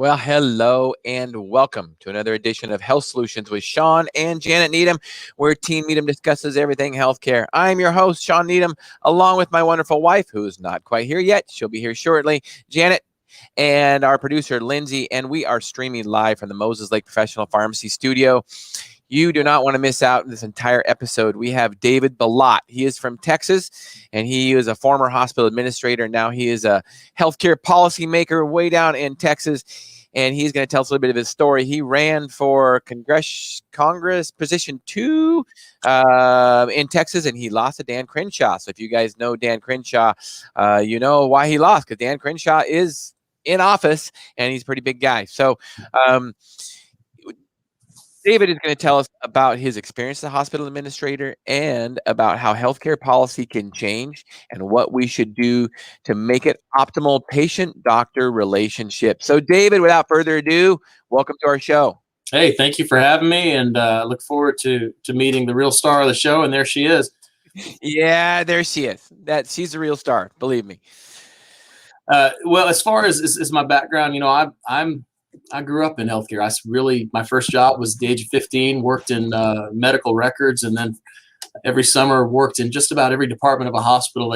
Well, hello and welcome to another edition of Health Solutions with Shawn and Janet Needham, where Team Needham discusses everything healthcare. I'm your host, Shawn Needham, along with my wonderful wife, who's not quite here yet. She'll be here shortly, Janet, and our producer, Lindsay, and we are streaming live from the Moses Lake Professional Pharmacy Studio. You do not want to miss out on this entire episode. We have David Balat. He is from Texas, and he is a former hospital administrator. Now he is a healthcare policymaker way down in Texas, and he's going to tell us a little bit of his story. He ran for Congress position 2 in Texas, and he lost to Dan Crenshaw. So if you guys know Dan Crenshaw, you know why he lost, because Dan Crenshaw is in office, and he's a pretty big guy. So David is going to tell us about his experience as a hospital administrator and about how healthcare policy can change and what we should do to make it optimal patient-doctor relationship. So, David, without further ado, welcome to our show. Hey, thank you for having me, and look forward to meeting the real star of the show, and there she is. Yeah, there she is. She's the real star, believe me. Well, as far as my background, you know, I grew up in healthcare. My first job was at the age of 15, worked in medical records, and then every summer worked in just about every department of a hospital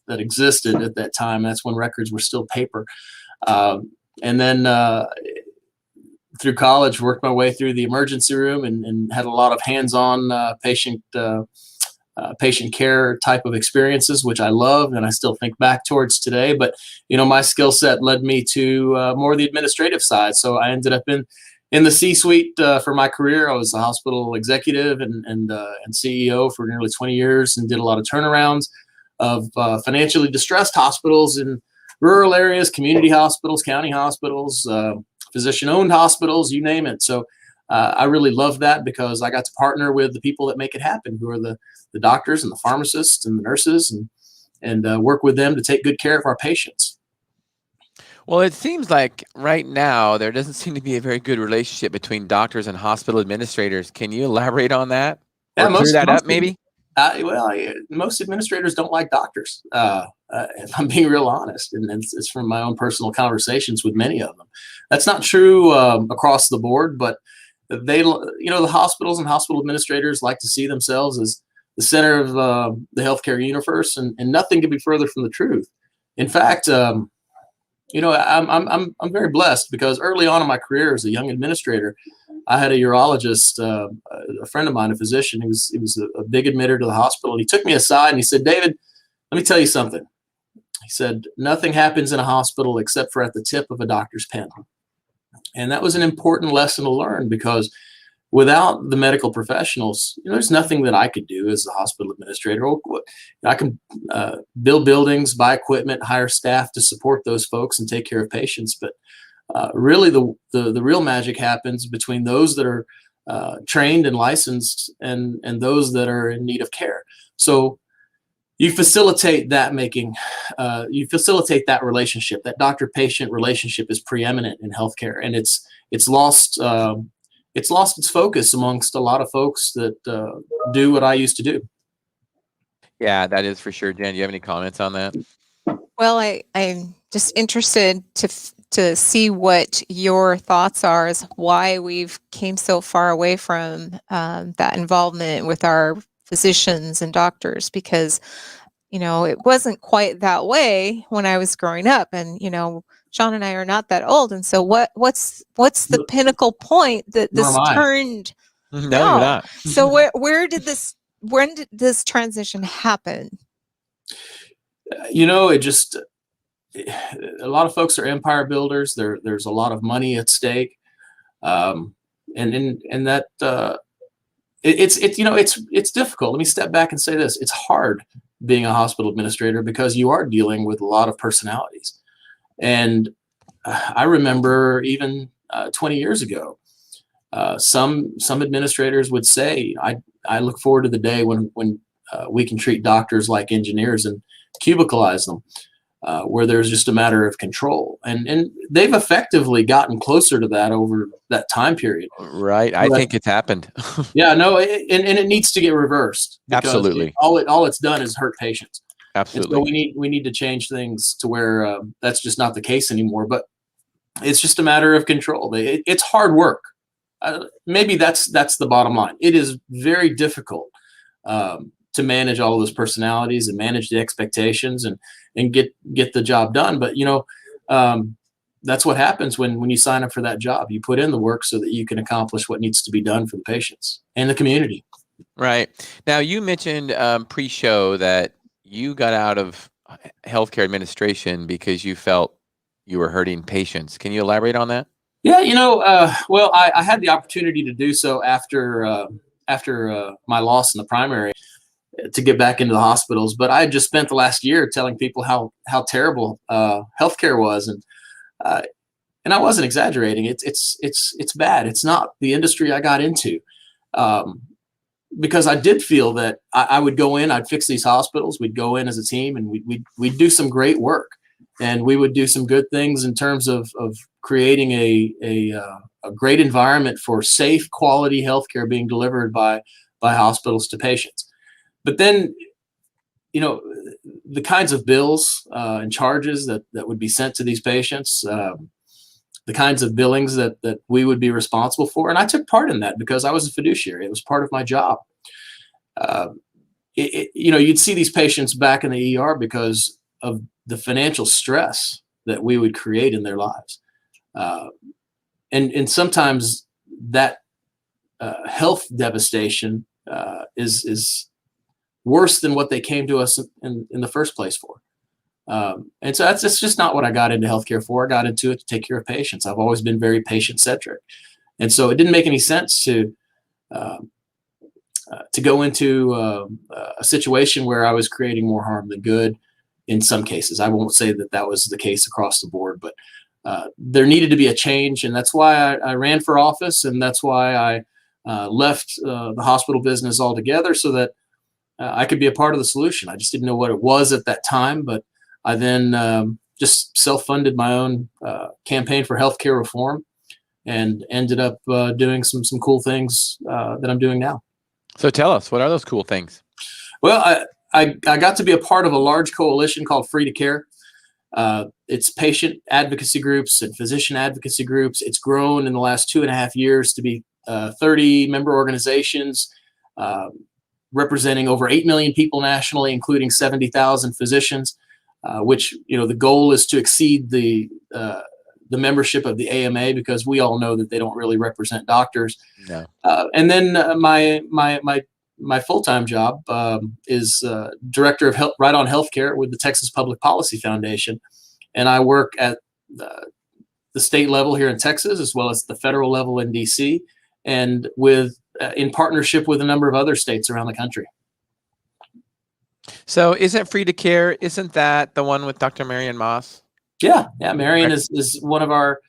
that existed at that time. That's when records were still paper. And then through college, worked my way through the emergency room and had a lot of hands-on patient care type of experiences, which I love and I still think back towards today. But, you know, my skill set led me to more of the administrative side. So I ended up in the C-suite for my career. I was a hospital executive and CEO for nearly 20 years and did a lot of turnarounds of financially distressed hospitals in rural areas, community hospitals, county hospitals, physician-owned hospitals, you name it. So I really love that because I got to partner with the people that make it happen, who are the doctors and the pharmacists and the nurses, and work with them to take good care of our patients. Well, it seems like right now there doesn't seem to be a very good relationship between doctors and hospital administrators. Can you elaborate on that? Yeah, clear that up, maybe? Most administrators don't like doctors, if I'm being real honest, and it's from my own personal conversations with many of them. That's not true across the board, but the hospitals and hospital administrators like to see themselves as the center of the healthcare universe, and nothing could be further from the truth. In fact, I'm very blessed because early on in my career as a young administrator, I had a urologist, a friend of mine, a physician. He was a big admitter to the hospital. And he took me aside and he said, "David, let me tell you something." He said, "Nothing happens in a hospital except for at the tip of a doctor's pen." And that was an important lesson to learn because without the medical professionals, there's nothing that I could do as a hospital administrator. I can build buildings, buy equipment, hire staff to support those folks and take care of patients. But really, the real magic happens between those that are trained and licensed and those that are in need of care. So you facilitate that relationship. That doctor-patient relationship is preeminent in healthcare, and it's lost its focus amongst a lot of folks that do what I used to do. Yeah, that is for sure. Jen, do you have any comments on that? Well, I'm just interested to see what your thoughts are as why we've came so far away from that involvement with our physicians and doctors, because it wasn't quite that way when I was growing up, and Shawn and I are not that old, and so what's the pinnacle point that this turned? No, you're not. So when did this transition happen? A lot of folks are empire builders. There's a lot of money at stake, and that it's difficult. Let me step back and say this: it's hard being a hospital administrator because you are dealing with a lot of personalities. And I remember even 20 years ago, some administrators would say, "I look forward to the day when we can treat doctors like engineers and cubicleize them." Where there's just a matter of control. And they've effectively gotten closer to that over that time period. Right. I think it's happened. Yeah, no, and it needs to get reversed. Absolutely. All it's done is hurt patients. Absolutely. And so we need to change things to where that's just not the case anymore. But It's just a matter of control. It's hard work. Maybe that's the bottom line. It is very difficult to manage all of those personalities and manage the expectations and get the job done. But that's what happens when you sign up for that job. You put in the work so that you can accomplish what needs to be done for the patients and the community. Right. Now, you mentioned pre-show that you got out of healthcare administration because you felt you were hurting patients. Can you elaborate on that? Yeah, well, I had the opportunity to do so after my loss in the primary to get back into the hospitals. But I had just spent the last year telling people how terrible healthcare was, and I wasn't exaggerating. It's bad. It's not the industry I got into, because I did feel that I would go in, I'd fix these hospitals. We'd go in as a team, and we'd do some great work, and we would do some good things in terms of creating a great environment for safe, quality healthcare being delivered by hospitals to patients. But then, the kinds of bills and charges that would be sent to these patients, the kinds of billings that we would be responsible for. And I took part in that because I was a fiduciary. It was part of my job. You'd see these patients back in the ER because of the financial stress that we would create in their lives. And sometimes that health devastation is worse than what they came to us in the first place for. And so that's just not what I got into healthcare for. I got into it to take care of patients. I've always been very patient-centric. And so it didn't make any sense to go into a situation where I was creating more harm than good in some cases. I won't say that was the case across the board, but there needed to be a change. And that's why I ran for office, and that's why I left the hospital business altogether so that I could be a part of the solution. I just didn't know what it was at that time, but I then just self-funded my own campaign for healthcare reform and ended up doing some cool things that I'm doing now. So tell us, what are those cool things? Well, I got to be a part of a large coalition called Free to Care. It's patient advocacy groups and physician advocacy groups. It's grown in the last 2.5 years to be 30 member organizations, representing over 8 million people nationally, including 70,000 physicians, which, the goal is to exceed the membership of the AMA, because we all know that they don't really represent doctors. No. And then my full-time job is director of Right on Healthcare with the Texas Public Policy Foundation. And I work at the state level here in Texas, as well as the federal level in DC, and in partnership with a number of other states around the country. So isn't Free to Care, isn't that the one with Dr. Marion Moss? Yeah. Marion is one of our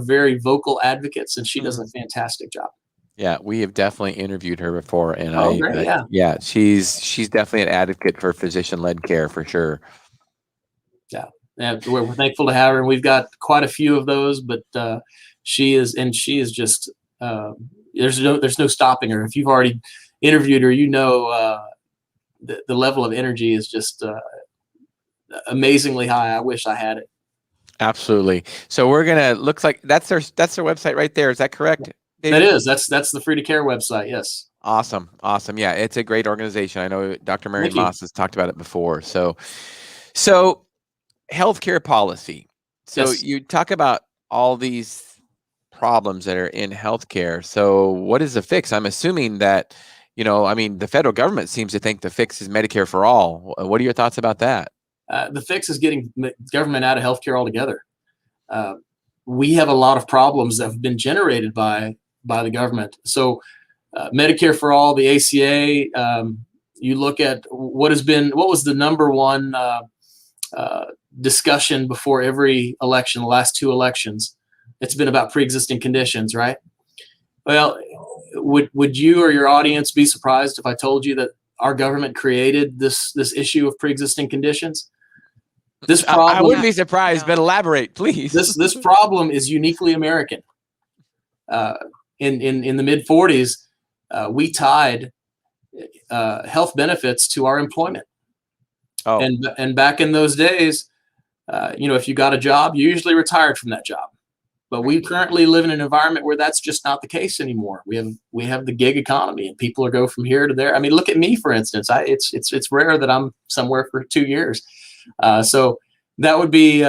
very vocal advocates, and she does a fantastic job. Yeah, we have definitely interviewed her before, and great, yeah, she's definitely an advocate for physician-led care for sure. Yeah, we're thankful to have her, and we've got quite a few of those. But she is just there's no stopping her. If you've already interviewed her, the level of energy is just amazingly high. I wish I had it. Absolutely. So looks like that's their website right there. Is that correct, David? That is. That's the Free to Care website. Yes. Awesome. Yeah, it's a great organization. I know Dr. Marion Moss has talked about it before. So healthcare policy. So yes. You talk about all these problems that are in healthcare. So what is the fix? I'm assuming that, the federal government seems to think the fix is Medicare for all. What are your thoughts about that? The fix is getting government out of healthcare altogether. We have a lot of problems that have been generated by the government. So Medicare for all, the ACA, you look at what was the number one discussion before every election, the last 2 elections. It's been about pre-existing conditions, right? Well, would you or your audience be surprised if I told you that our government created this issue of pre-existing conditions? This problem, I wouldn't be surprised, but elaborate, please. This problem is uniquely American. In the mid 40s, we tied health benefits to our employment. Oh. And back in those days, If you got a job, you usually retired from that job. But we currently live in an environment where that's just not the case anymore. We have the gig economy, and people are go from here to there. I mean, look at me, for instance. It's rare that I'm somewhere for 2 years. So that would be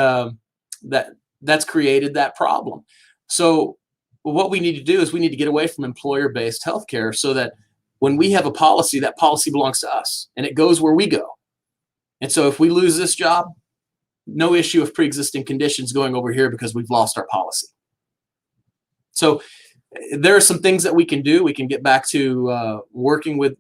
that's created that problem. So what we need to do is we need to get away from employer-based healthcare, so that when we have a policy, that policy belongs to us and it goes where we go. And so if we lose this job, no issue of pre-existing conditions going over here because we've lost our policy. So there are some things that we can do. We can get back to working with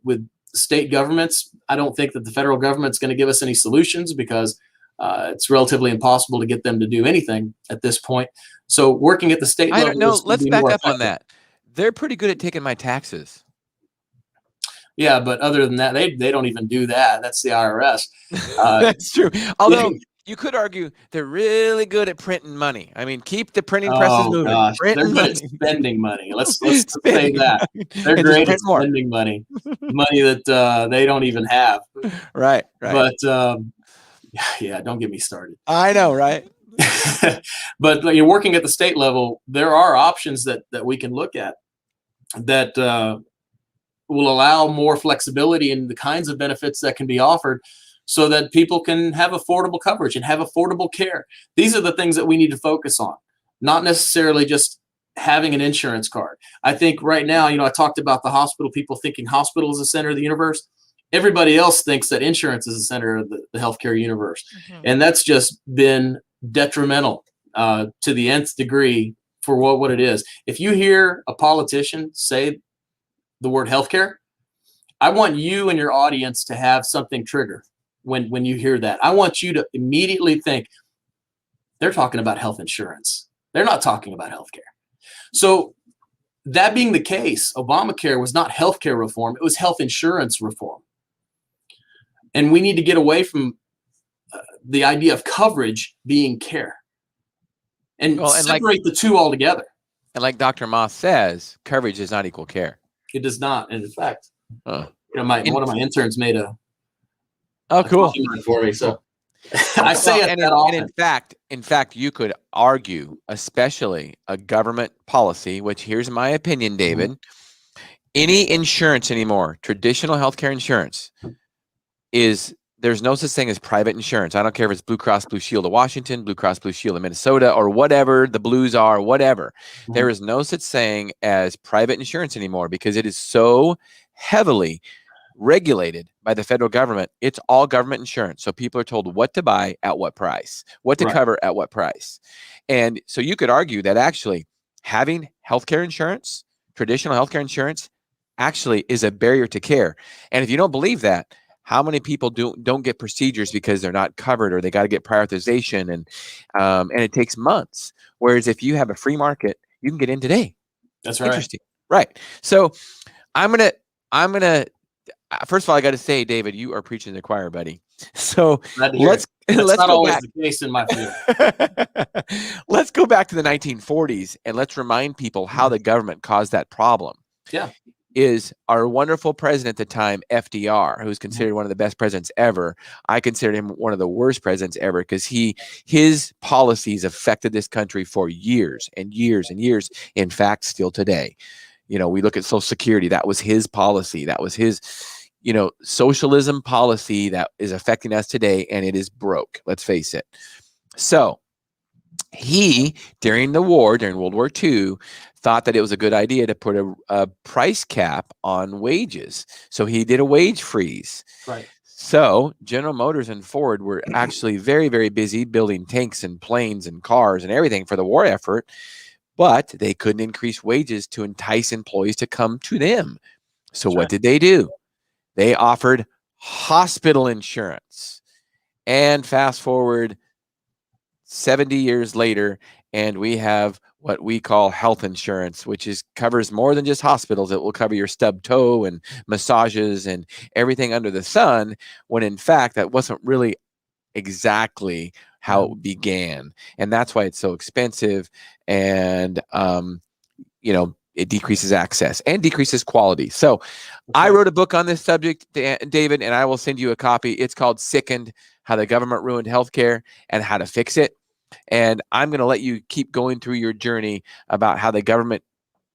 state governments. I don't think that the federal government's going to give us any solutions, because it's relatively impossible to get them to do anything at this point. So working at the state level. I don't know. Let's back up on that. They're pretty good at taking my taxes. Yeah, but other than that, they don't even do that. That's the IRS. That's true. Although you could argue they're really good at printing money. I mean, keep the printing presses moving. Gosh. They're good at spending money. Let's say that. They're great at spending money that they don't even have. Right. But yeah, don't get me started. I know, right? But you're working at the state level. There are options that we can look at that will allow more flexibility in the kinds of benefits that can be offered, so that people can have affordable coverage and have affordable care. These are the things that we need to focus on, not necessarily just having an insurance card. I think right now, I talked about the hospital, people thinking hospital is the center of the universe. Everybody else thinks that insurance is the center of the healthcare universe. Mm-hmm. And that's just been detrimental to the nth degree for what it is. If you hear a politician say the word healthcare, I want you and your audience to have something trigger. When you hear that, I want you to immediately think they're talking about health insurance. They're not talking about healthcare. So that being the case, Obamacare was not healthcare reform. It was health insurance reform. And we need to get away from the idea of coverage being care and separate the two altogether. And like Dr. Moss says, coverage does not equal care. It does not. And in fact, one of my interns made a cool for me. So I say it that often. And in fact, you could argue, especially a government policy, which here's my opinion, David. Mm-hmm. Any insurance anymore, traditional healthcare insurance, there's no such thing as private insurance. I don't care if it's Blue Cross Blue Shield of Washington, Blue Cross Blue Shield of Minnesota, or whatever the Blues are, whatever. Mm-hmm. There is no such thing as private insurance anymore, because it is so heavily regulated by the federal government. It's all government insurance. So people are told what to buy at what price, what to cover at what price. And so you could argue that actually having healthcare insurance, traditional healthcare insurance, actually is a barrier to care. And if you don't believe that, how many people don't get procedures because they're not covered, or they got to get prioritization, and it takes months. Whereas if you have a free market, you can get in today. That's right. Interesting. Right. So I'm gonna first of all, I got to say, David, you are preaching to the choir, buddy. So let's not go always back. The case in my field. Let's go back to the 1940s and let's remind people how the government caused that problem. Yeah. Is our wonderful president at the time, FDR, who's considered one of the best presidents ever. I consider him one of the worst presidents ever, because his policies affected this country for years and years and years. In fact, still today. We look at Social Security. That was his policy. That was his, socialism policy that is affecting us today, and it is broke. Let's face it. So he, during World War II, thought that it was a good idea to put a price cap on wages. So he did a wage freeze. Right. So General Motors and Ford were actually very, very busy building tanks and planes and cars and everything for the war effort, but they couldn't increase wages to entice employees to come to them. So what did they do? They offered hospital insurance. And fast forward 70 years later, and we have what we call health insurance, which covers more than just hospitals. It will cover your stub toe and massages and everything under the sun, when in fact that wasn't really exactly how it began. And that's why it's so expensive. And it decreases access and decreases quality. So I wrote a book on this subject, David, and I will send you a copy. It's called Sickened: How the Government Ruined Healthcare and How to Fix It. And I'm going to let you keep going through your journey about how the government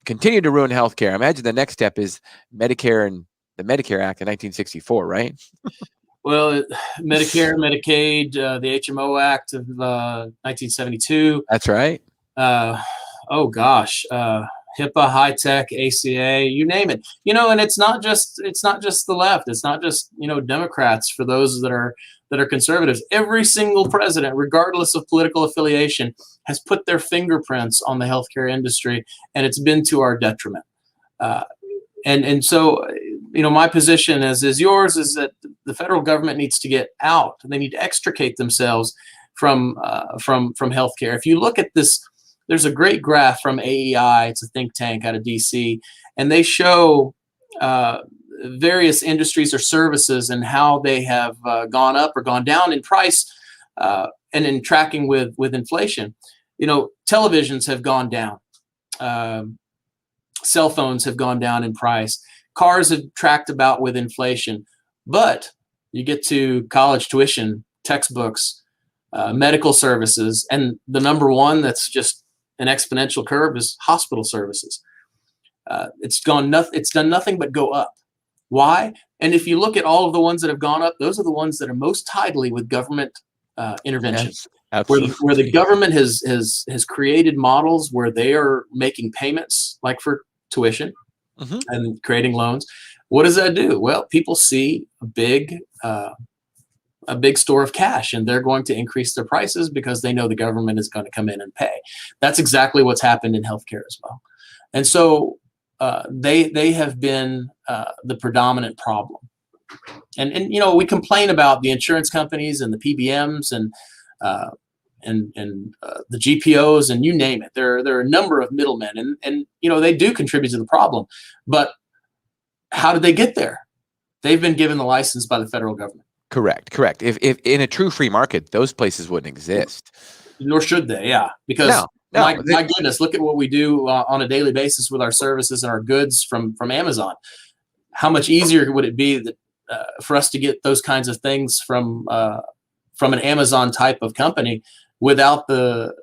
continued to ruin healthcare. I imagine the next step is Medicare and the Medicare Act in 1964, right? Well, Medicare, Medicaid, the HMO Act of 1972. That's right. Oh gosh, HIPAA, high tech, ACA, you name it. And it's not just the left. It's not just Democrats. For those that are conservatives, every single president, regardless of political affiliation, has put their fingerprints on the healthcare industry, and it's been to our detriment. And so, my position, as is yours, is that the federal government needs to get out. They need to extricate themselves from healthcare. If you look at this, there's a great graph from AEI. It's a think tank out of DC, and they show various industries or services and how they have gone up or gone down in price, and in tracking with inflation. Televisions have gone down. Cell phones have gone down in price. Cars have tracked about with inflation. But you get to college tuition, textbooks, medical services, and the number one that's just an exponential curve is hospital services. It's done nothing but go up. Why? And if you look at all of the ones that have gone up, those are the ones that are most tidily with government intervention. Yes, absolutely. Where the government has created models where they are making payments, like for tuition, and creating loans. What does that do? Well, people see a big store of cash, and they're going to increase their prices because they know the government is going to come in and pay. That's exactly what's happened in healthcare as well. And so they have been the predominant problem. And we complain about the insurance companies and the PBMs and the GPOs and you name it. There are a number of middlemen, and they do contribute to the problem. But how did they get there? They've been given the license by the federal government. Correct. If in a true free market, those places wouldn't exist. Nor should they, yeah. Because my goodness, look at what we do on a daily basis with our services and our goods from Amazon. How much easier would it be that for us to get those kinds of things from an Amazon type of company without the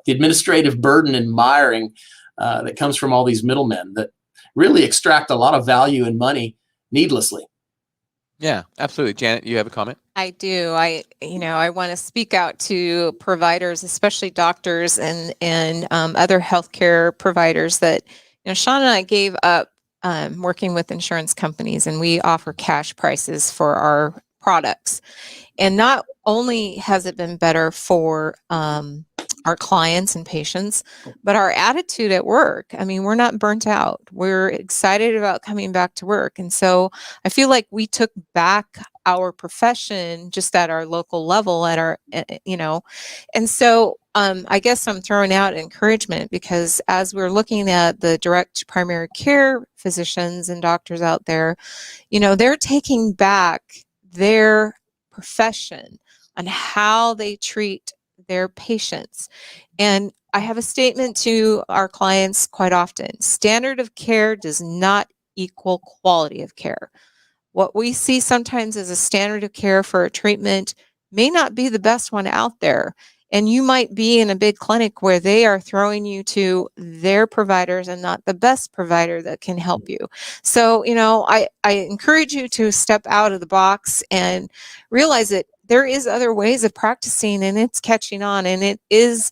administrative burden and miring that comes from all these middlemen that really extract a lot of value and money needlessly. Yeah, absolutely. Janet, you have a comment? I do. I want to speak out to providers, especially doctors and other healthcare providers that, Shawn and I gave up working with insurance companies, and we offer cash prices for our products. And not only has it been better for our clients and patients, but our attitude at work. I mean, we're not burnt out. We're excited about coming back to work. And so I feel like we took back our profession just at our local level and so I guess I'm throwing out encouragement, because as we're looking at the direct primary care physicians and doctors out there, they're taking back their profession on how they treat their patients. And I have a statement to our clients quite often: standard of care does not equal quality of care. What we see sometimes as a standard of care for a treatment may not be the best one out there. And you might be in a big clinic where they are throwing you to their providers and not the best provider that can help you. So, I encourage you to step out of the box and realize that there is other ways of practicing, and it's catching on, and it is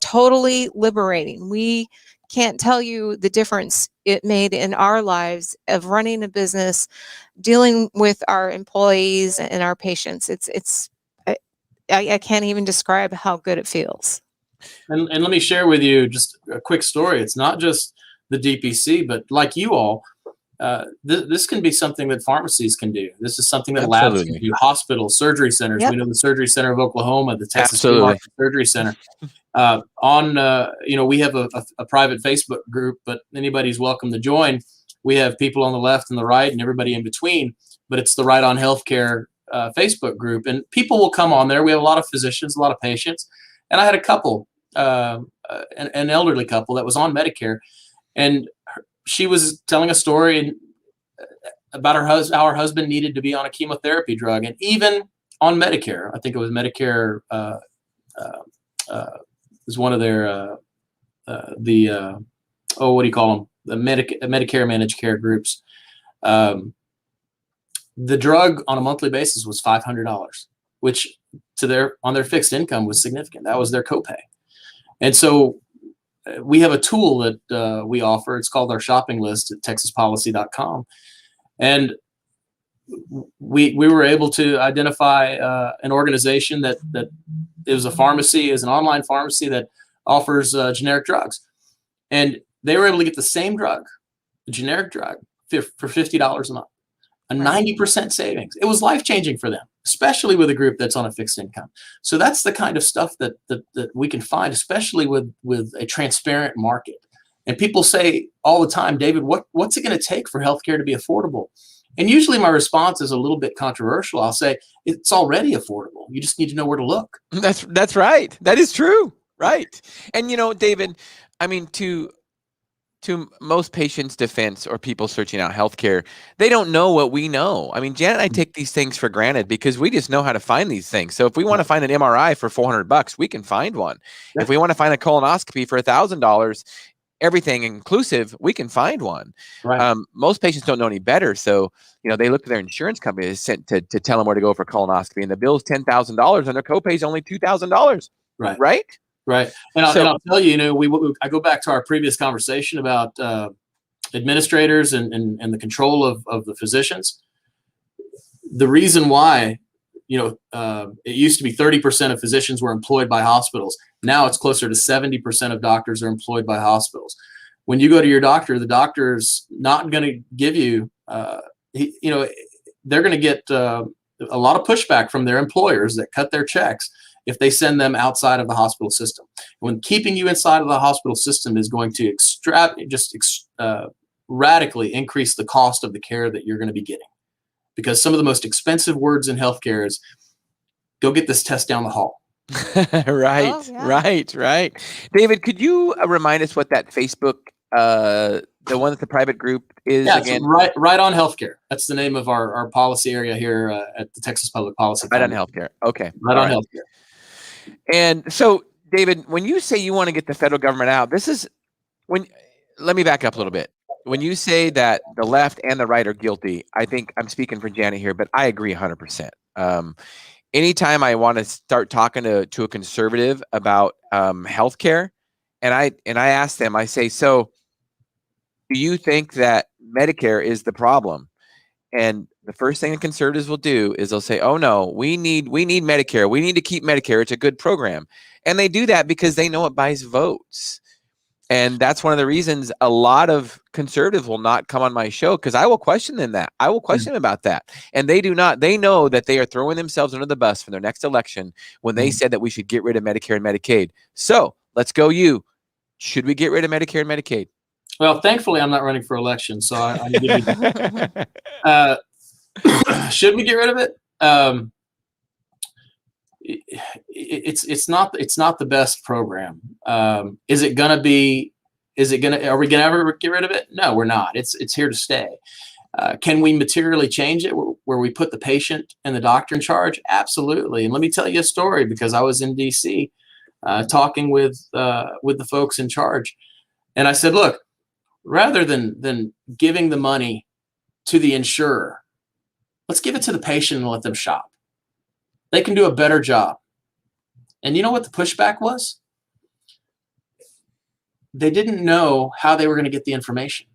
totally liberating. We can't tell you the difference it made in our lives of running a business, dealing with our employees and our patients. I can't even describe how good it feels. And let me share with you just a quick story. It's not just the DPC, but like you all, this can be something that pharmacies can do. This is something that labs can do, hospitals, surgery centers. Yep. We know the Surgery Center of Oklahoma, the Texas Surgery Center. We have a private Facebook group, but anybody's welcome to join. We have people on the left and the right and everybody in between, but it's the Right on Healthcare Facebook group, and people will come on there. We have a lot of physicians, a lot of patients, and I had a couple an elderly couple that was on Medicare, and she was telling a story about how her husband needed to be on a chemotherapy drug, and even on Medicare, I think it was Medicare is one of their what do you call them? The Medicare managed care groups. The drug on a monthly basis was $500, which on their fixed income was significant. That was their copay. And so we have a tool that we offer. It's called our shopping list at texaspolicy.com. And we were able to identify an organization that is a pharmacy, is an online pharmacy that offers generic drugs. And they were able to get the same drug, a generic drug, for $50 a month, a 90% savings. It was life-changing for them, especially with a group that's on a fixed income. So that's the kind of stuff that we can find, especially with a transparent market. And people say all the time, David, what's it going to take for healthcare to be affordable? And usually my response is a little bit controversial. I'll say it's already affordable. You just need to know where to look. That's right. That is true. Right. And David, I mean, to most patients' defense or people searching out healthcare, they don't know what we know. I mean, Janet and I take these things for granted because we just know how to find these things. So if we want to find an MRI for $400, we can find one. Yeah. If we want to find a colonoscopy for $1,000, everything inclusive, we can find one. Right. Most patients don't know any better. So, they look to their insurance company to tell them where to go for colonoscopy, and the bill's $10,000 and their copay is only $2,000. Right. Right. Right. And I'll tell you, I go back to our previous conversation about administrators and the control of the physicians. The reason why, it used to be 30% of physicians were employed by hospitals. Now it's closer to 70% of doctors are employed by hospitals. When you go to your doctor, the doctor's not going to give you, they're going to get a lot of pushback from their employers that cut their checks if they send them outside of the hospital system. When keeping you inside of the hospital system is going to radically increase the cost of the care that you're going to be getting. Because some of the most expensive words in healthcare is, go get this test down the hall. Right, oh, yeah. Right. David, could you remind us what that Facebook, the one that's the private group is again? Right on Healthcare. That's the name of our policy area here at the Texas Public Policy. Right on Healthcare. Okay. Right on Healthcare. And so, David, when you say you want to get the federal government out, let me back up a little bit. When you say that the left and the right are guilty, I think I'm speaking for Janet here, but I agree 100%. Anytime I want to start talking to a conservative about healthcare, and I ask them, I say, so do you think that Medicare is the problem? And the first thing the conservatives will do is they'll say, oh no, we need Medicare. We need to keep Medicare. It's a good program. And they do that because they know it buys votes. And that's one of the reasons a lot of conservatives will not come on my show, because I will question them that. I will question them about that. And they do not. They know that they are throwing themselves under the bus for their next election when they said that we should get rid of Medicare and Medicaid. So let's go you. Should we get rid of Medicare and Medicaid? Well, thankfully, I'm not running for election, so I give you should we get rid of it? It's not the best program. Are we gonna ever get rid of it? No, we're not. It's here to stay. Can we materially change it where we put the patient and the doctor in charge? Absolutely. And let me tell you a story, because I was in DC talking with the folks in charge, and I said, look, rather than giving the money to the insurer, let's give it to the patient and let them shop. They can do a better job. And you know what the pushback was? They didn't know how they were going to get the information.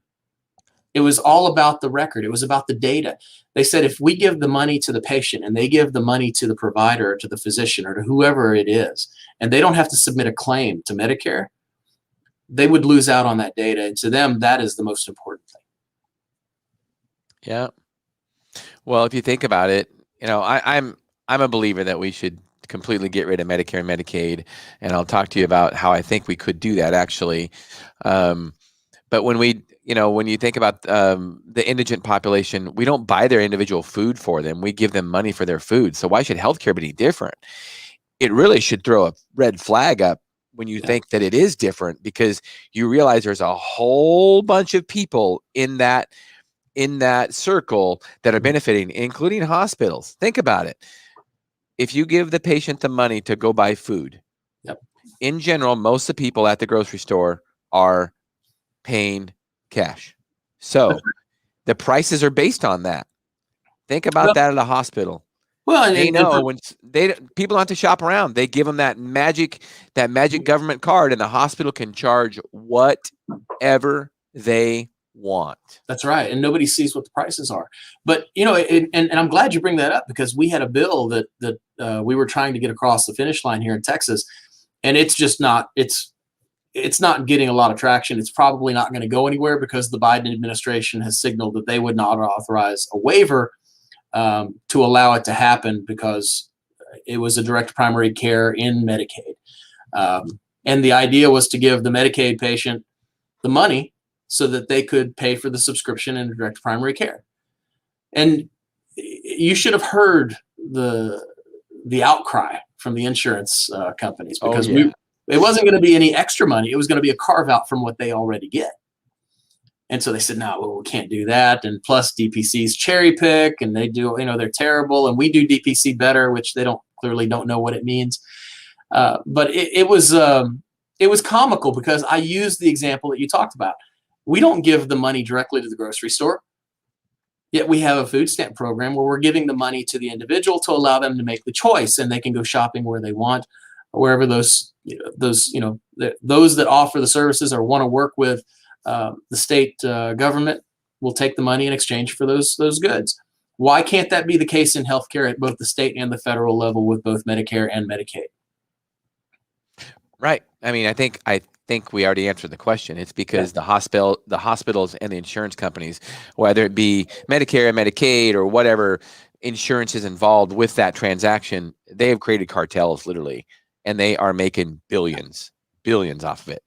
It was all about the record. It was about the data. They said, if we give the money to the patient and they give the money to the provider or to the physician or to whoever it is, and they don't have to submit a claim to Medicare, they would lose out on that data. And to them, that is the most important thing. Yeah. Well, if you think about it, I'm a believer that we should completely get rid of Medicare and Medicaid, and I'll talk to you about how I think we could do that actually. But when you think about the indigent population, we don't buy their individual food for them. We give them money for their food. So why should healthcare be different? It really should throw a red flag up when you think that it is different, because you realize there's a whole bunch of people in that circle that are benefiting, including hospitals. Think about it. If you give the patient the money to go buy food, in general, most of the people at the grocery store are paying cash. So the prices are based on that. Think about that at a hospital. Well, they know when people don't have to shop around. They give them that magic government card, and the hospital can charge whatever they want. That's right. And nobody sees what the prices are. But, you know, and I'm glad you bring that up, because we had a bill that we were trying to get across the finish line here in Texas, and it's just not, it's not getting a lot of traction. It's probably not going to go anywhere, because the Biden administration has signaled that they would not authorize a waiver to allow it to happen, because it was a direct primary care in Medicaid. And the idea was to give the Medicaid patient the money so that they could pay for the subscription in direct primary care. And you should have heard the outcry from the insurance companies, because it wasn't going to be any extra money. It was going to be a carve out from what they already get. And so they said, no, well, we can't do that. And plus DPCs cherry pick, and they do, you know, they're terrible. And we do DPC better, which they clearly don't know what it means. But it was comical, because I used the example that you talked about. We don't give the money directly to the grocery store, yet we have a food stamp program where we're giving the money to the individual to allow them to make the choice, and they can go shopping where they want, wherever those that offer the services or want to work with the state government will take the money in exchange for those goods. Why can't that be the case in healthcare at both the state and the federal level with both Medicare and Medicaid? Right. I mean, I think we already answered the question. It's because the hospitals and the insurance companies, whether it be Medicare, Medicaid, or whatever insurance is involved with that transaction, they have created cartels, literally, and they are making billions off of it.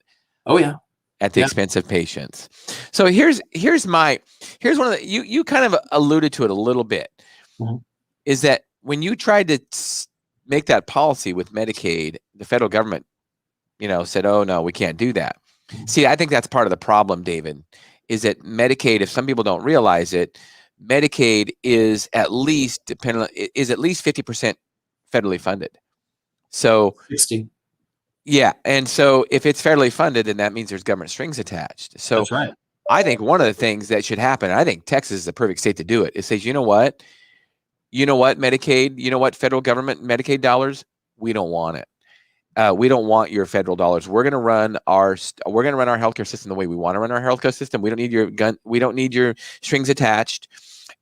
Oh yeah. At the expense of patients. So here's one of the, you kind of alluded to it a little bit, is that when you tried to make that policy with Medicaid, the federal government, said, oh no, we can't do that. See, I think that's part of the problem, David, is that Medicaid, if some people don't realize it, Medicaid is at least 50% federally funded. So 60. Yeah. And so if it's federally funded, then that means there's government strings attached. So that's right. I think one of the things that should happen, I think Texas is the perfect state to do it. It says, you know what, Medicaid, federal government Medicaid dollars, we don't want it. We don't want your federal dollars. We're going to run our healthcare system the way we want to run our healthcare system. We don't need we don't need your strings attached.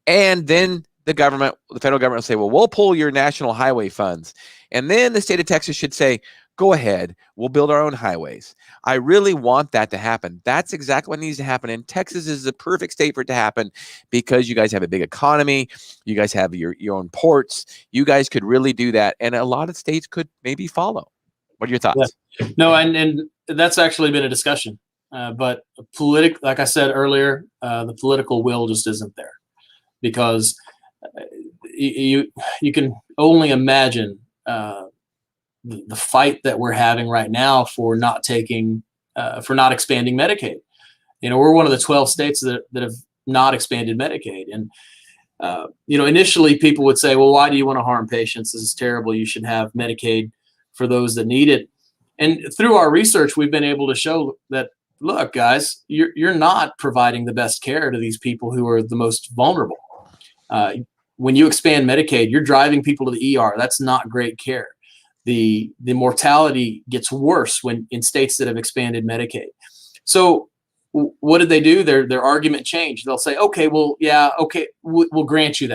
And then the federal government will say, well, we'll pull your national highway funds. And then the state of Texas should say, go ahead, we'll build our own highways. I really want that to happen. That's exactly what needs to happen. And Texas is the perfect state for it to happen, because you guys have a big economy. You guys have your own ports. You guys could really do that. And a lot of states could maybe follow. What are your thoughts? Yeah. No, and that's actually been a discussion. But like I said earlier, the political will just isn't there, because you can only imagine the fight that we're having right now for not expanding Medicaid. We're one of the 12 states that have not expanded Medicaid. And, initially people would say, well, why do you want to harm patients? This is terrible. You should have Medicaid for those that need it. And through our research, we've been able to show that, look, guys, you're not providing the best care to these people who are the most vulnerable. When you expand Medicaid, you're driving people to the ER. That's not great care. The mortality gets worse in states that have expanded Medicaid. So what did they do? Their argument changed. They'll say, okay, well, yeah, okay, we'll grant you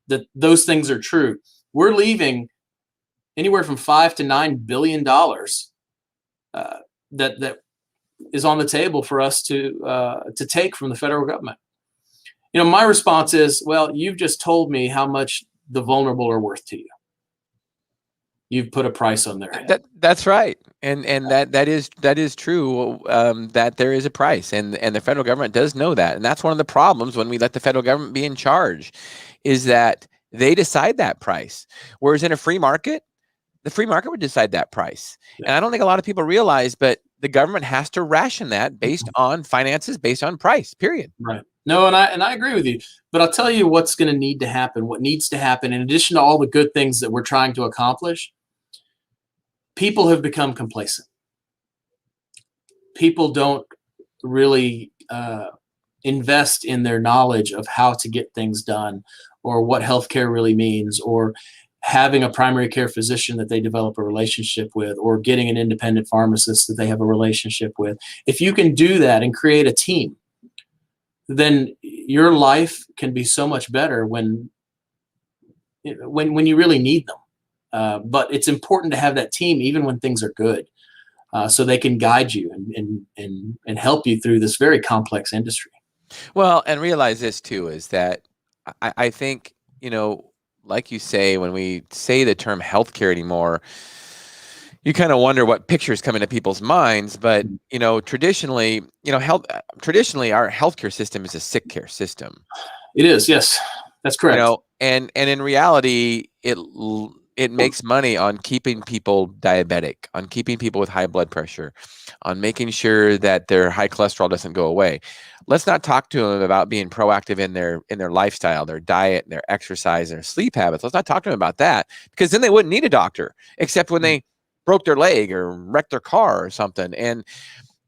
that those things are true. We're leaving anywhere from $5 to $9 billion that is on the table for us to take from the federal government. My response is, well, you've just told me how much the vulnerable are worth to you. You've put a price on their head. That's right, and that is true. That there is a price, and the federal government does know that, and that's one of the problems when we let the federal government be in charge, is that they decide that price. Whereas in a free market, the free market would decide that price. Yeah. And I don't think a lot of people realize, but the government has to ration that based on finances, based on price, period. Right. No, and I agree with you. But I'll tell you what's going to need to happen, what needs to happen, in addition to all the good things that we're trying to accomplish. People have become complacent. People don't really invest in their knowledge of how to get things done, or what healthcare really means, or having a primary care physician that they develop a relationship with, or getting an independent pharmacist that they have a relationship with. If you can do that and create a team, then your life can be so much better when you really need them. But it's important to have that team even when things are good, so they can guide you and help you through this very complex industry. Well, and realize this too, is that I think, like you say, when we say the term healthcare anymore, you kind of wonder what pictures come into people's minds. But, traditionally, traditionally our healthcare system is a sick care system. It is. Yes, that's correct. And in reality, it makes money on keeping people diabetic, on keeping people with high blood pressure, on making sure that their high cholesterol doesn't go away. Let's not talk to them about being proactive in their lifestyle, their diet, their exercise, their sleep habits. Let's not talk to them about that, because then they wouldn't need a doctor, except when they broke their leg or wrecked their car or something. And,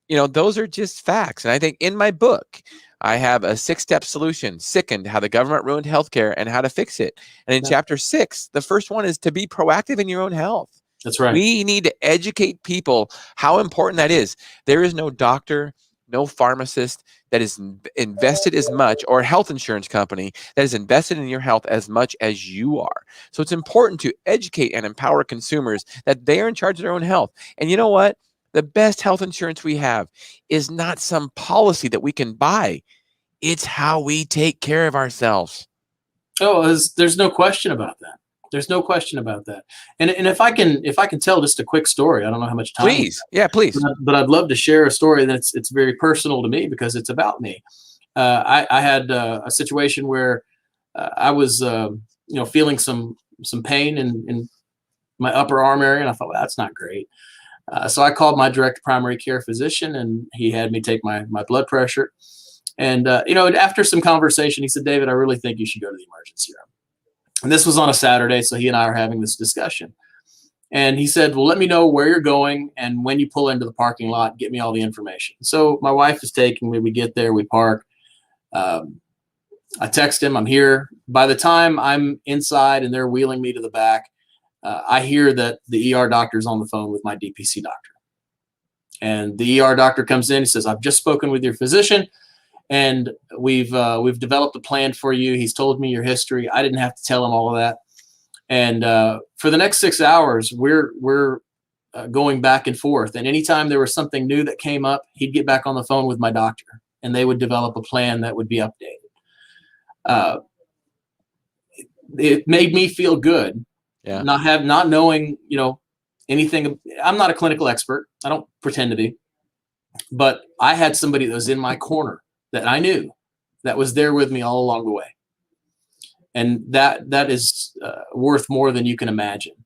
those are just facts. And I think in my book, I have a 6-step solution, Sickened, how the government ruined healthcare and how to fix it. And in chapter 6, the first one is to be proactive in your own health. That's right. We need to educate people how important that is. There is no doctor, no pharmacist that is invested as much, or a health insurance company that is invested in your health as much as you are. So it's important to educate and empower consumers that they are in charge of their own health. And you know what? The best health insurance we have is not some policy that we can buy. It's how we take care of ourselves. Oh, there's no question about that. There's no question about that. And if I can tell just a quick story, I don't know how much time. Please. Yeah, please. But I'd love to share a story that's it's very personal to me, because it's about me. I had a situation where I was feeling some pain in my upper arm area, and I thought, well, that's not great. So I called my direct primary care physician, and he had me take my blood pressure. And after some conversation, he said, "David, I really think you should go to the emergency room." And this was on a Saturday, so he and I are having this discussion. And he said, "Well, let me know where you're going, and when you pull into the parking lot, get me all the information." So my wife is taking me. We get there, we park. I text him, "I'm here." By the time I'm inside and they're wheeling me to the back, I hear that the ER doctor's on the phone with my DPC doctor. And the ER doctor comes in. He says, "I've just spoken with your physician, and we've developed a plan for you. He's told me your history." I didn't have to tell him all of that. And for the next 6 hours, we're going back and forth. And anytime there was something new that came up, he'd get back on the phone with my doctor, and they would develop a plan that would be updated. It made me feel good. Yeah. Not knowing, anything. I'm not a clinical expert. I don't pretend to be, but I had somebody that was in my corner that I knew, that was there with me all along the way. And that is worth more than you can imagine.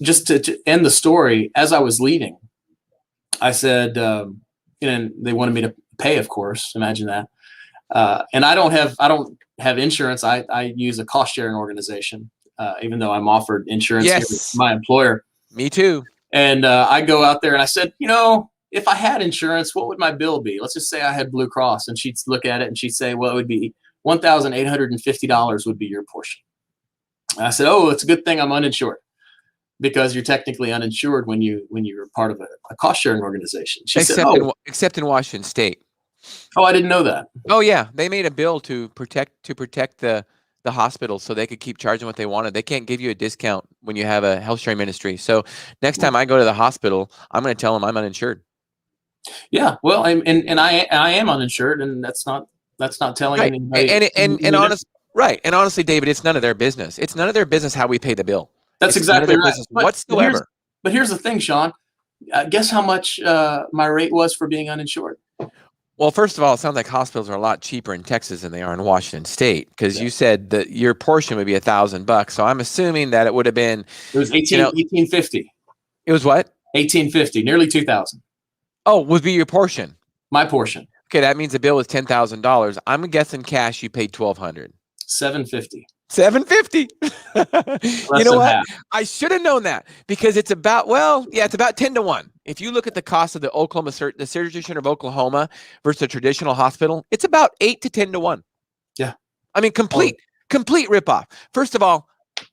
Just to end the story, as I was leaving, I said, and they wanted me to pay, of course, imagine that. And I don't have insurance. I use a cost sharing organization. Even though I'm offered insurance here with my employer. Me too. And I go out there and I said, if I had insurance, what would my bill be? Let's just say I had Blue Cross, and she'd look at it and she'd say, well, it would be $1,850 would be your portion. And I said, oh, it's a good thing I'm uninsured, because you're technically uninsured when you're part of a cost sharing organization. She said, except in Washington State. Oh, I didn't know that. Oh yeah, they made a bill to protect the hospitals so they could keep charging what they wanted. They can't give you a discount when you have a health sharing ministry. So next time I go to the hospital, I'm going to tell them I'm uninsured. Yeah, well, I am uninsured, and that's not telling anybody. And honestly, David, it's none of their business. It's none of their business how we pay the bill. That's exactly right. Whatsoever. But here's the thing, Shawn. Guess how much my rate was for being uninsured? Well, first of all, it sounds like hospitals are a lot cheaper in Texas than they are in Washington State, because you said that your portion would be $1,000. So I'm assuming that it would have been, It was 1850. It was what? 1850, nearly 2,000. Oh, would be your portion. My portion. Okay, that means the bill was $10,000. I'm guessing cash you paid $1,200. $750. $750. You know what? Half. I should have known that, because it's about, it's about 10 to 1. If you look at the cost of the the Surgery Center of Oklahoma versus a traditional hospital, it's about 8 to 10 to 1. Yeah. I mean, complete ripoff. First of all,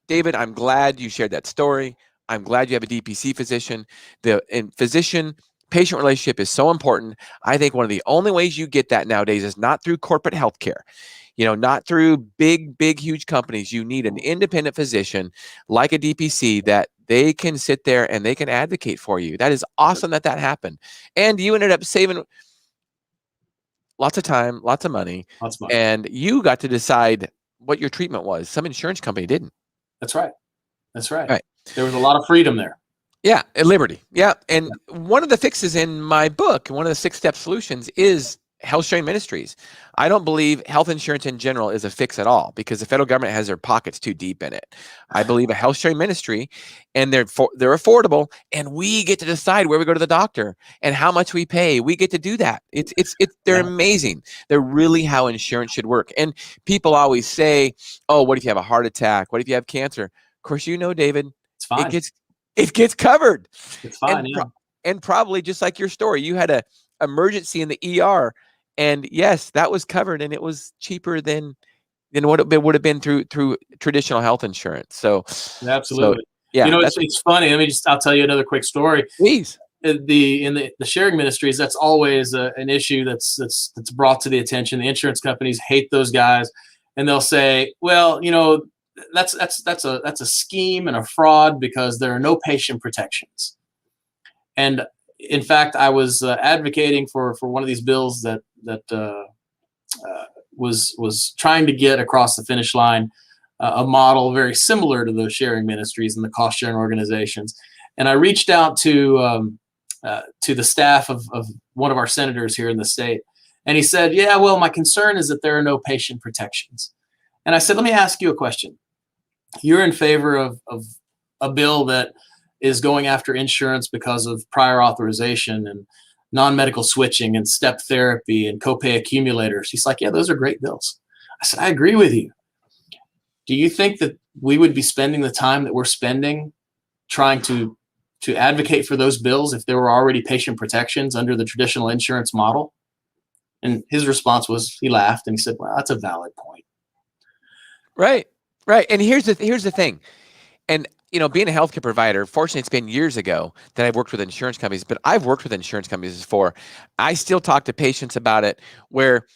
David, I'm glad you shared that story. I'm glad you have a DPC physician. The physician-patient relationship is so important. I think one of the only ways you get that nowadays is not through corporate healthcare. Not through big, huge companies. You need an independent physician like a DPC that they can sit there and they can advocate for you. That is awesome that happened. And you ended up saving lots of time, lots of money. And you got to decide what your treatment was. Some insurance company didn't. That's right. Right. There was a lot of freedom there. Yeah, at liberty. Yeah. And one of the fixes in my book, one of the 6-step solutions, is health sharing ministries. I don't believe health insurance in general is a fix at all, because the federal government has their pockets too deep in it. I believe a health sharing ministry, and they're affordable, and we get to decide where we go to the doctor and how much we pay. We get to do that. They're amazing. They're really how insurance should work. And people always say, "Oh, what if you have a heart attack? What if you have cancer?" Of course, David, it's fine. It gets covered. It's fine. And probably just like your story, you had a emergency in the ER. And yes, that was covered, and it was cheaper than what it would have been through traditional health insurance. So absolutely. Yeah, it's funny. I'll tell you another quick story. Please. In the sharing ministries, that's always an issue that's brought to the attention. The insurance companies hate those guys, and they'll say, "Well, that's a scheme and a fraud because there are no patient protections." And in fact, I was advocating for one of these bills that was trying to get across the finish line a model very similar to those sharing ministries and the cost sharing organizations. And I reached out to the staff of one of our senators here in the state, and he said, "Yeah, well, my concern is that there are no patient protections." And I said, "Let me ask you a question. You're in favor of a bill that is going after insurance because of prior authorization and non-medical switching and step therapy and copay accumulators." He's like, "Yeah, those are great bills." I said, "I agree with you. Do you think that we would be spending the time that we're spending trying to advocate for those bills if there were already patient protections under the traditional insurance model?" And his response was, he laughed and he said, "Well, that's a valid point." Right. And here's the thing. And being a healthcare provider, fortunately, it's been years ago that I've worked with insurance companies, but I've worked with insurance companies before. I still talk to patients about it, where,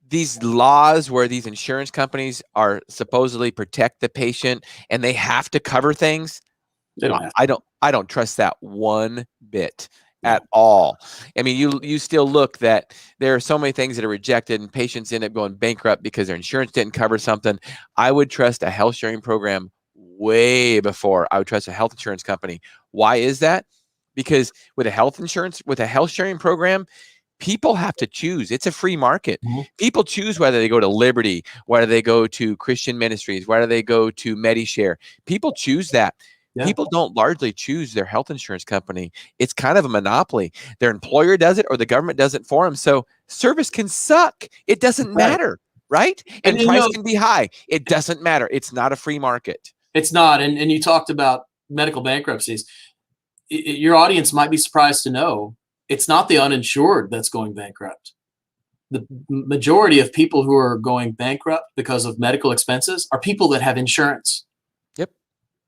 these laws where these insurance companies are supposedly protect the patient and they have to cover things. I don't trust that one bit at all. I mean, you still look that there are so many things that are rejected and patients end up going bankrupt because their insurance didn't cover something. I would trust a health sharing program way before I would trust a health insurance company. Why is that? Because with a health sharing program, people have to choose. It's a free market. Mm-hmm. People choose whether they go to Liberty, whether they go to Christian Ministries, whether they go to MediShare. People choose that. Yeah. People don't largely choose their health insurance company. It's kind of a monopoly. Their employer does it or the government does it for them. So service can suck. It doesn't matter, right? And price can be high. It doesn't matter. It's not a free market. It's not. And you talked about medical bankruptcies. Your audience might be surprised to know it's not the uninsured that's going bankrupt. The majority of people who are going bankrupt because of medical expenses are people that have insurance. Yep.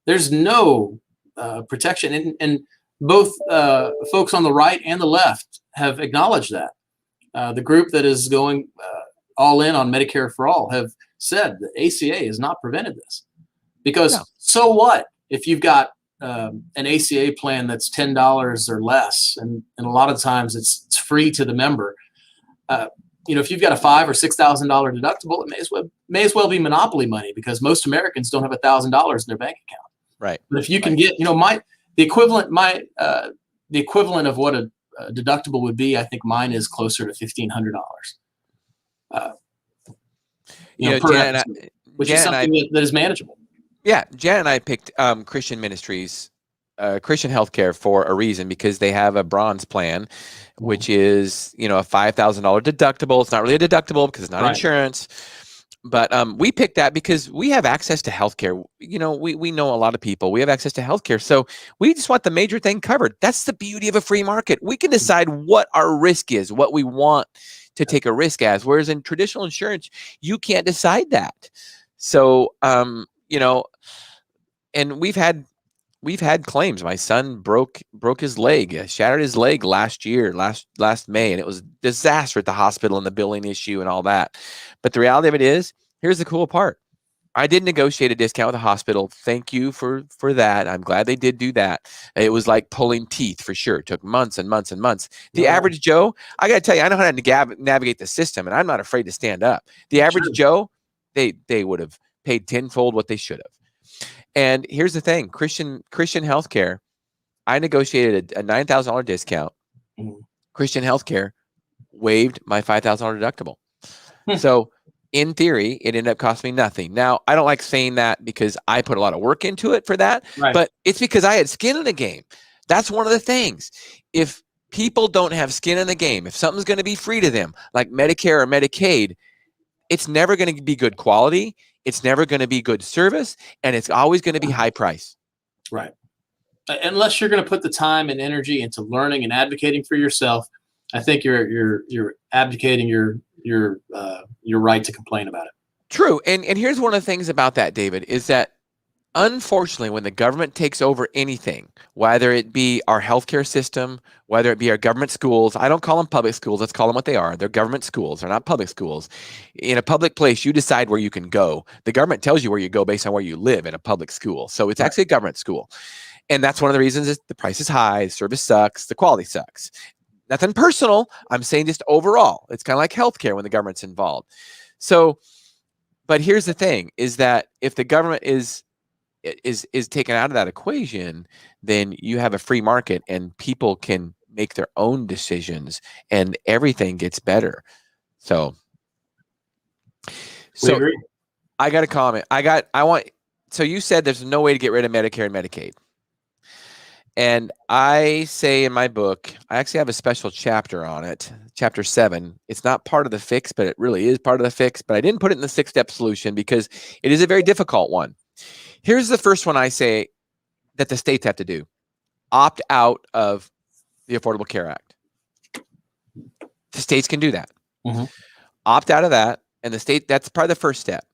There's no protection. And both folks on the right and the left have acknowledged that. The group that is going all in on Medicare for all have said the ACA has not prevented this. Because so what if you've got an ACA plan that's $10 or less, and a lot of times it's free to the member. If you've got a $5,000 or $6,000 deductible, it may as well be monopoly money because most Americans don't have $1,000 in their bank account. Right. But if you can get, the equivalent of what deductible would be, I think mine is closer to $1,500. Per episode, which is something that is manageable. Yeah, Jan and I picked Christian Ministries, Christian Healthcare for a reason, because they have a bronze plan, which is a $5,000 deductible. It's not really a deductible because it's not insurance, but we picked that because we have access to healthcare. We know a lot of people. We have access to healthcare, so we just want the major thing covered. That's the beauty of a free market. We can decide what our risk is, what we want to take a risk as, whereas in traditional insurance, you can't decide that. So, and we've had claims. My son broke his leg, shattered his leg last May, and it was a disaster at the hospital and the billing issue and all that. But the reality of it is, here's the cool part. I did negotiate a discount with the hospital. Thank you for that. I'm glad they did do that. It was like pulling teeth for sure. It took months and months and months. The average Joe, I got to tell you, I know how to navigate the system, and I'm not afraid to stand up. The average Joe, they would have paid tenfold what they should have. And here's the thing, Christian Healthcare, I negotiated a $9,000 discount. Christian Healthcare waived my $5,000 deductible. So in theory, it ended up costing me nothing. Now, I don't like saying that because I put a lot of work into it for that, but it's because I had skin in the game. That's one of the things. If people don't have skin in the game, if something's going to be free to them, like Medicare or Medicaid, it's never going to be good quality. It's never going to be good service, and it's always going to be high price. Right. Unless you're going to put the time and energy into learning and advocating for yourself, I think you're abdicating your right to complain about it. True. And here's one of the things about that, David, is that unfortunately, when the government takes over anything, whether it be our healthcare system, whether it be our government schools, I don't call them public schools. Let's call them what they are. They're government schools. They're not public schools. In a public place, you decide where you can go. The government tells you where you go based on where you live in a public school. So it's actually a government school. And that's one of the reasons is the price is high, the service sucks, the quality sucks. Nothing personal. I'm saying just overall. It's kind of like healthcare when the government's involved. So, but here's the thing, is that if the government is taken out of that equation, then you have a free market and people can make their own decisions and everything gets better. So I got a comment. So you said there's no way to get rid of Medicare and Medicaid. And I say in my book, I actually have a special chapter on it, chapter 7. It's not part of the fix, but it really is part of the fix. But I didn't put it in the 6-step solution because it is a very difficult one. Here's the first one I say that the states have to do. Opt out of the Affordable Care Act. The states can do that. Opt out of that. And the state, that's probably the first step.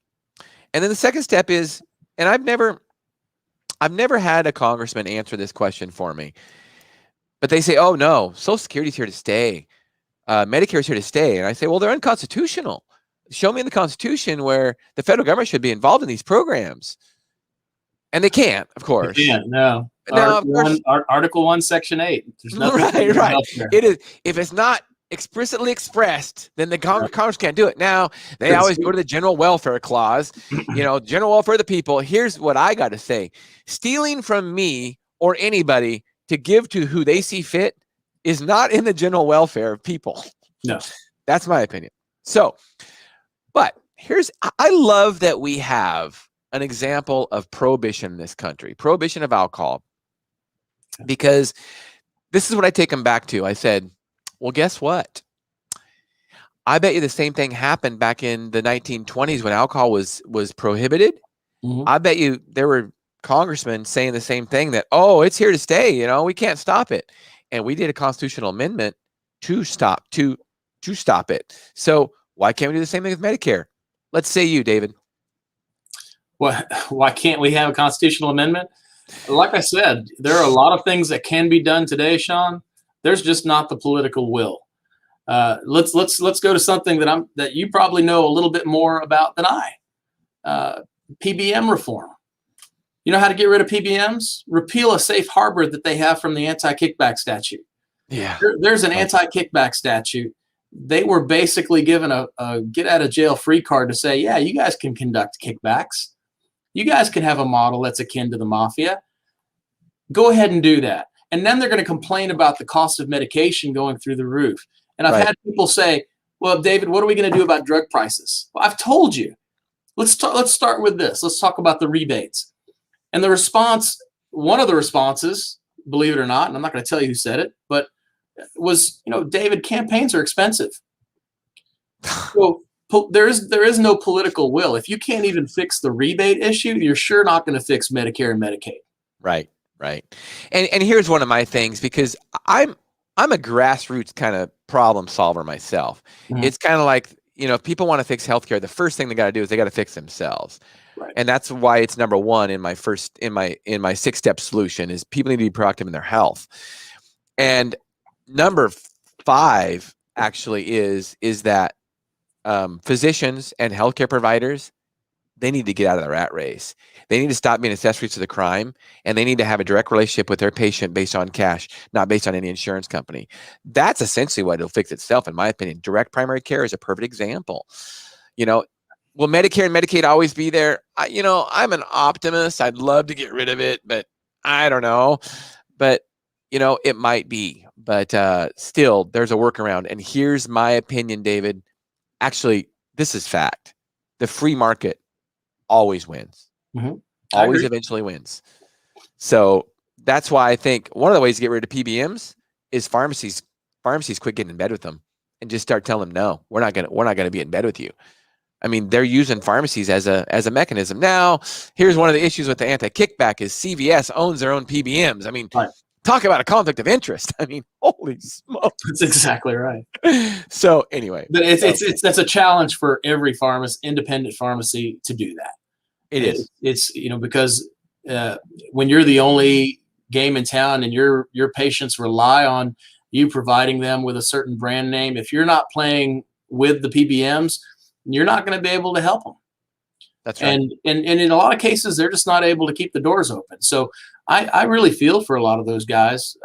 And then the second step is, and I've never had a congressman answer this question for me, but they say, oh no, Social Security is here to stay. Medicare is here to stay. And I say, well, they're unconstitutional. Show me in the Constitution where the federal government should be involved in these programs. And they can't, of course. They can't, no. Article 1, Section 8. There's nothing right. It is, if it's not explicitly expressed, then the Congress can't do it. Now, they always go to the general welfare clause, general welfare of the people. Here's what I got to say. Stealing from me or anybody to give to who they see fit is not in the general welfare of people. No. That's my opinion. So, but I love that we have an example of prohibition in this country, prohibition of alcohol, because this is what I take them back to. I said, well, guess what? I bet you the same thing happened back in the 1920s when alcohol was prohibited. I bet you there were congressmen saying the same thing, that, oh, it's here to stay. We can't stop it. And we did a constitutional amendment to stop it. So why can't we do the same thing with Medicare? Let's say you, David. Why can't we have a constitutional amendment? Like I said, there are a lot of things that can be done today, Shawn. There's just not the political will. Let's go to something that you probably know a little bit more about than I. PBM reform. You know how to get rid of PBMs? Repeal a safe harbor that they have from the anti-kickback statute. Yeah. There's an anti-kickback statute. They were basically given a get out of jail free card to say, yeah, you guys can conduct kickbacks. You guys can have a model that's akin to the mafia. Go ahead and do that. And then they're going to complain about the cost of medication going through the roof. And I've had people say, well, David, what are we going to do about drug prices? Well, I've told you. Let's start with this. Let's talk about the rebates. And the response, one of the responses, believe it or not, and I'm not going to tell you who said it, but was, David, campaigns are expensive. So there is no political will. If you can't even fix the rebate issue, you're sure not going to fix Medicare and Medicaid. Right. And here's one of my things, because I'm a grassroots kind of problem solver myself. Mm-hmm. It's kind of like, if people want to fix healthcare, the first thing they got to do is they got to fix themselves. Right. And that's why it's number one in my 6-step solution is people need to be proactive in their health. And number 5 actually is that physicians and healthcare providers, they need to get out of the rat race. They need to stop being accessories to the crime, and they need to have a direct relationship with their patient based on cash, not based on any insurance company. That's essentially what it'll fix itself, in my opinion. Direct primary care is a perfect example. Will Medicare and Medicaid always be there? I'm an optimist. I'd love to get rid of it, but I don't know. But, it might be. But still, there's a workaround. And here's my opinion, David. Actually, this is fact. The free market always wins. Mm-hmm. Always eventually wins. So that's why I think one of the ways to get rid of PBMs is pharmacies quit getting in bed with them and just start telling them, no, we're not gonna be in bed with you. I mean, they're using pharmacies as a mechanism. Now, here's one of the issues with the anti-kickback is CVS owns their own PBMs. I mean, talk about a conflict of interest. I mean, holy smokes. That's exactly right. So anyway, but that's a challenge for every independent pharmacy to do that. It's because when you're the only game in town and your patients rely on you providing them with a certain brand name, if you're not playing with the PBMs, you're not going to be able to help them. That's right. And in a lot of cases, they're just not able to keep the doors open. So I really feel for a lot of those guys.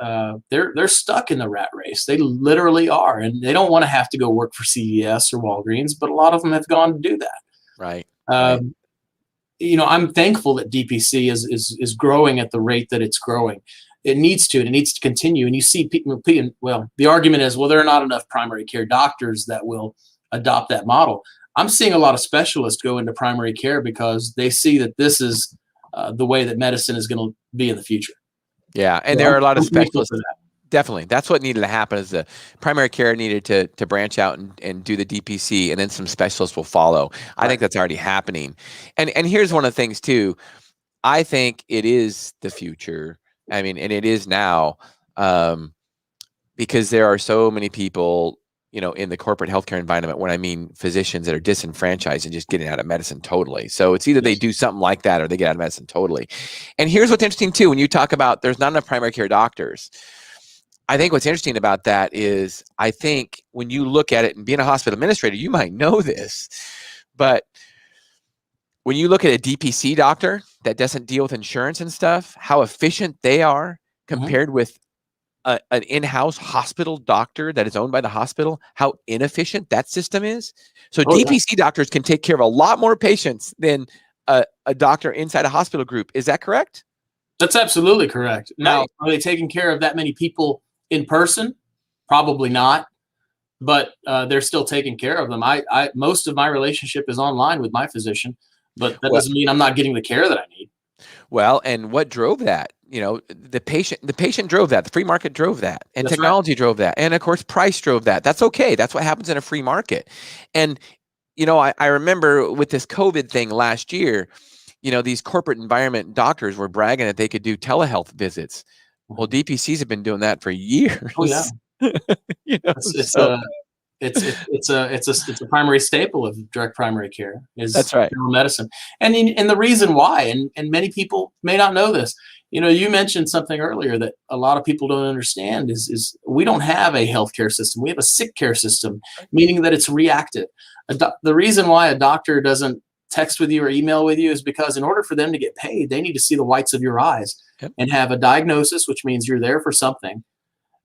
They're stuck in the rat race. They literally are, and they don't want to have to go work for CVS or Walgreens, but a lot of them have gone to do that. Right. I'm thankful that DPC is growing at the rate that it's growing. It needs to, and it needs to continue. And you see people, the argument is, well, there are not enough primary care doctors that will adopt that model. I'm seeing a lot of specialists go into primary care because they see that this is the way that medicine is going to be in the future. Yeah, and there are a lot of specialists. Definitely. That's what needed to happen is the primary care needed to branch out and do the DPC, and then some specialists will follow. I think that's already happening. And here's one of the things too. I think it is the future. I mean, and it is now because there are so many people, in the corporate healthcare environment, when I mean physicians that are disenfranchised and just getting out of medicine totally. So it's either they do something like that or they get out of medicine totally. And here's what's interesting too, when you talk about there's not enough primary care doctors. I think what's interesting about that is I think when you look at it and being a hospital administrator, you might know this, but when you look at a DPC doctor that doesn't deal with insurance and stuff, how efficient they are compared with an in-house hospital doctor that is owned by the hospital, how inefficient that system is. So DPC doctors can take care of a lot more patients than a doctor inside a hospital group. Is that correct? That's absolutely correct. Now, are they taking care of that many people in person? Probably not, but they're still taking care of them. Most of my relationship is online with my physician, but that doesn't mean I'm not getting the care that I need. Well, and what drove that? The patient drove that. The free market drove that, and technology drove that, and of course, price drove that. That's okay. That's what happens in a free market. And I remember with this COVID thing last year, these corporate environment doctors were bragging that they could do telehealth visits. Well, DPCs have been doing that for years. Oh yeah. It's a primary staple of direct primary care is general medicine. And the reason why, and many people may not know this, you mentioned something earlier that a lot of people don't understand is we don't have a healthcare system. We have a sick care system, meaning that it's reactive. The reason why a doctor doesn't text with you or email with you is because in order for them to get paid, they need to see the whites of your eyes and have a diagnosis, which means you're there for something,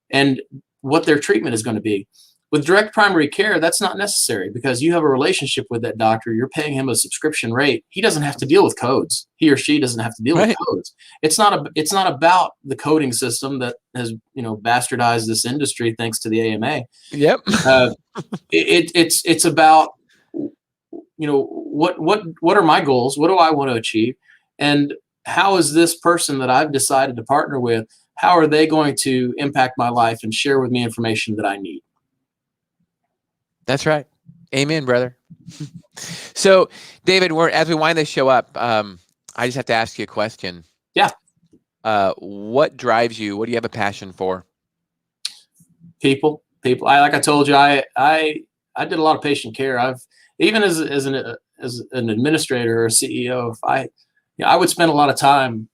and what their treatment is going to be. With direct primary care, that's not necessary because you have a relationship with that doctor. You're paying him a subscription rate. He doesn't have to deal with codes. He or she doesn't have to deal with codes. It's not about the coding system that has, bastardized this industry thanks to the AMA. Yep. It's about, what are my goals? What do I want to achieve? And how is this person that I've decided to partner with, how are they going to impact my life and share with me information that I need? That's right. Amen, brother. So, David, as we wind this show up, I just have to ask you a question. Yeah. What drives you? What do you have a passion for? People. Like I told you, I did a lot of patient care. I've even as an administrator or CEO, I would spend a lot of time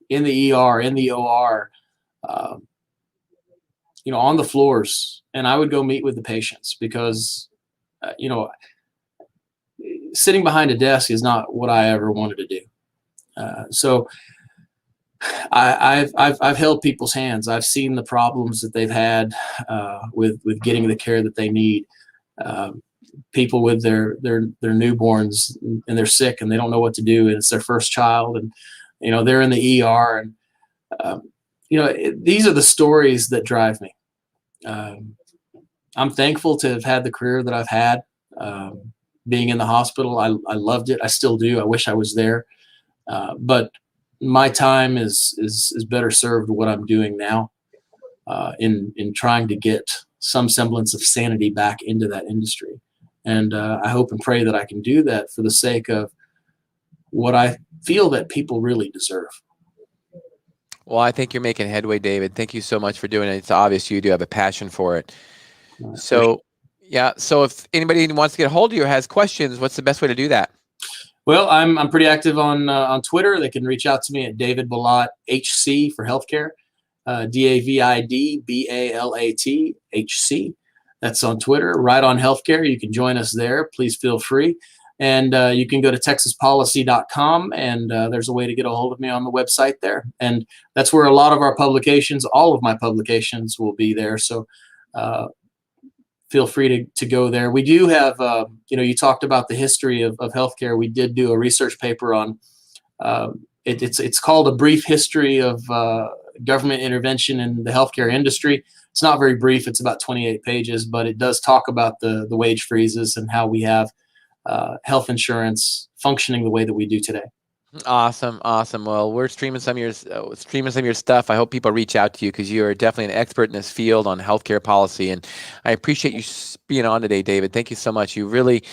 in the ER, in the OR, on the floors, and I would go meet with the patients because, sitting behind a desk is not what I ever wanted to do. So I've held people's hands. I've seen the problems that they've had with getting the care that they need. People with their newborns and they're sick and they don't know what to do, and it's their first child, and they're in the ER, and these are the stories that drive me. I'm thankful to have had the career that I've had. Being in the hospital, I loved it. I still do. I wish I was there, but my time is better served what I'm doing now, in trying to get some semblance of sanity back into that industry. And I hope and pray that I can do that for the sake of what I feel that people really deserve. Well, I think you're making headway, David. Thank you so much for doing it. It's obvious you do have a passion for it. So, yeah. So if anybody wants to get a hold of you or has questions, what's the best way to do that? Well, I'm pretty active on Twitter. They can reach out to me at David Balat HC for healthcare. DAVID BALAT HC. That's on Twitter. Right on Healthcare. You can join us there. Please feel free. And you can go to texaspolicy.com, and there's a way to get a hold of me on the website there. And that's where a lot of our publications, all of my publications, will be there. So feel free to go there. We do have, you talked about the history of healthcare. We did do a research paper on, it's called A Brief History of Government Intervention in the Healthcare Industry. It's not very brief. It's about 28 pages, but it does talk about the wage freezes and how we have health insurance functioning the way that we do today. Awesome. Well, we're streaming some of your stuff. I hope people reach out to you because you are definitely an expert in this field on healthcare policy, and I appreciate you being on today, David. Thank you so much. You really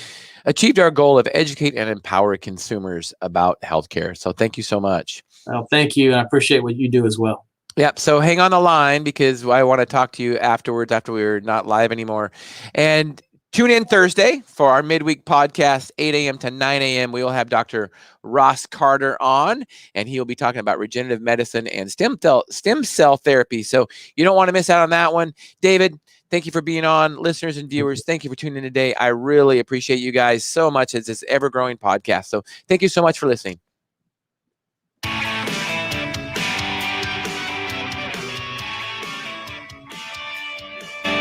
achieved our goal of educate and empower consumers about healthcare. So thank you so much. Well, thank you, and I appreciate what you do as well. Yep. So hang on the line because I want to talk to you afterwards after we're not live anymore. And tune in Thursday for our midweek podcast, 8 a.m. to 9 a.m. We will have Dr. Ross Carter on, and he will be talking about regenerative medicine and stem cell therapy. So you don't want to miss out on that one. David, thank you for being on. Listeners and viewers, thank you for tuning in today. I really appreciate you guys so much as this ever-growing podcast. So thank you so much for listening.